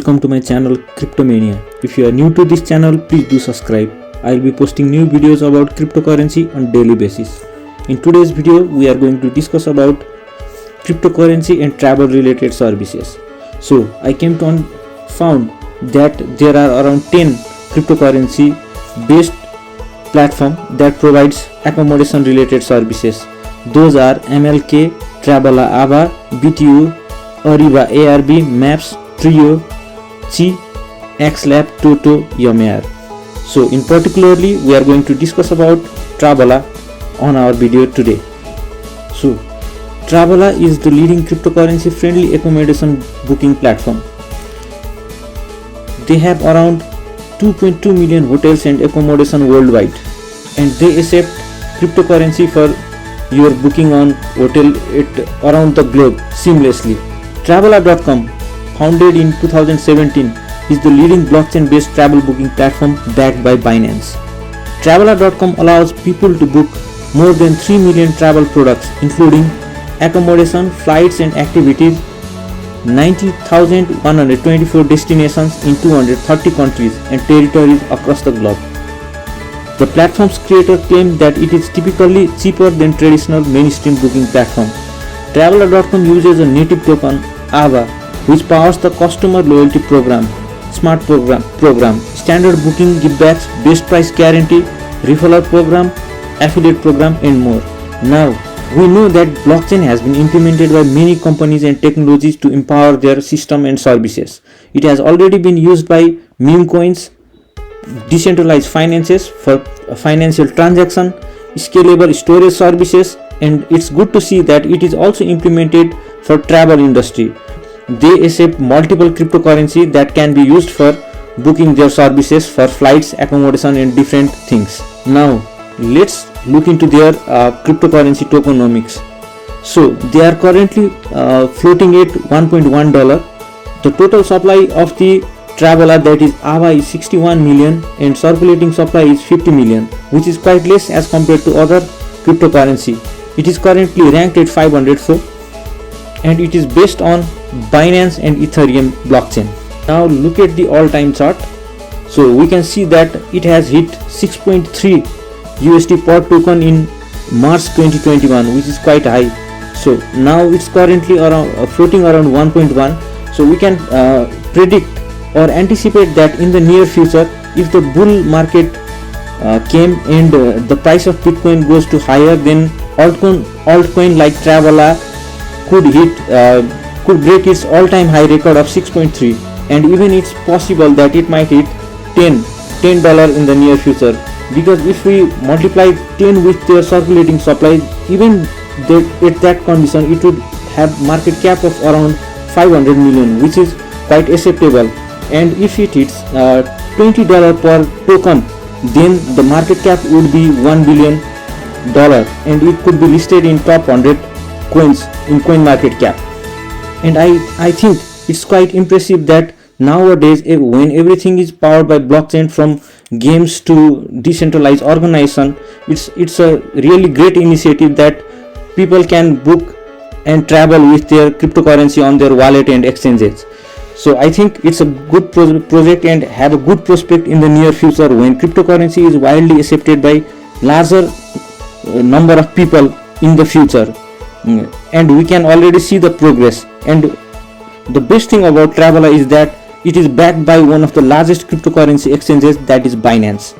welcome to my channel Cryptomania. If you are new to this channel, please do subscribe. I will be posting new videos about cryptocurrency on daily basis. In today's video, we are going to discuss about cryptocurrency and travel related services. So I came to found that there are around 10 cryptocurrency based platform that provides accommodation related services. Those are MLK, Travala, AVA, BTU, Ariba, ARB, Maps, Trio, Chi, XLab, Toto, Yamair. So in particularly we are going to discuss about Travala on our video today. So Travala is the leading cryptocurrency friendly accommodation booking platform. They have around 2.2 million hotels and accommodation worldwide, and they accept cryptocurrency for your booking on hotel around the globe seamlessly. Travala.com, founded in 2017, is the leading blockchain-based travel booking platform backed by Binance. Travala.com allows people to book more than 3 million travel products including accommodation, flights and activities, 90,124 destinations in 230 countries and territories across the globe. The platform's creator claimed that it is typically cheaper than traditional mainstream booking platform. Travala.com uses a native token, AVA, which powers the customer loyalty program, smart program, standard booking givebacks, best price guarantee, referral program, affiliate program and more. Now, we know that blockchain has been implemented by many companies and technologies to empower their system and services. It has already been used by meme coins, decentralized finances for financial transaction, scalable storage services, and it's good to see that it is also implemented for travel industry. They accept multiple cryptocurrency that can be used for booking their services for flights, accommodation and different things. Now let's look into their cryptocurrency tokenomics. So they are currently floating at $1.1. The total supply of the Travala, that is AVA, is 61 million and circulating supply is 50 million, which is quite less as compared to other cryptocurrency. It is currently ranked at 504 and it is based on Binance and Ethereum blockchain. Now look at the all-time chart. So we can see that it has hit 6.3 USD per token in March 2021, which is quite high. So now it's currently around floating around 1.1. So we can predict or anticipate that in the near future, if the bull market came and the price of Bitcoin goes to higher, then altcoin like Travala could break its all-time high record of 6.3, and even it's possible that it might hit $10 in the near future, because if we multiply 10 with their circulating supply, even at that condition it would have market cap of around 500 million, which is quite acceptable. And if it hits $20 per token, then the market cap would be $1 billion and it could be listed in top 100 coins in coin market cap. And I think it's quite impressive that nowadays, when everything is powered by blockchain, from games to decentralized organization, it's a really great initiative that people can book and travel with their cryptocurrency on their wallet and exchanges. So I think it's a good project and have a good prospect in the near future when cryptocurrency is widely accepted by larger number of people in the future, and we can already see the progress. And the best thing about Travala is that it is backed by one of the largest cryptocurrency exchanges, that is Binance.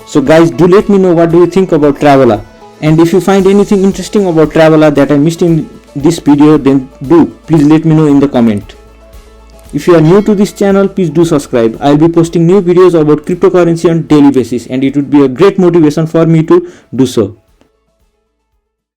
So guys, do let me know what do you think about Travala, and if you find anything interesting about Travala that I missed in this video, then please let me know in the comment. If you are new to this channel, please do subscribe. I will be posting new videos about cryptocurrency on daily basis, and it would be a great motivation for me to do so.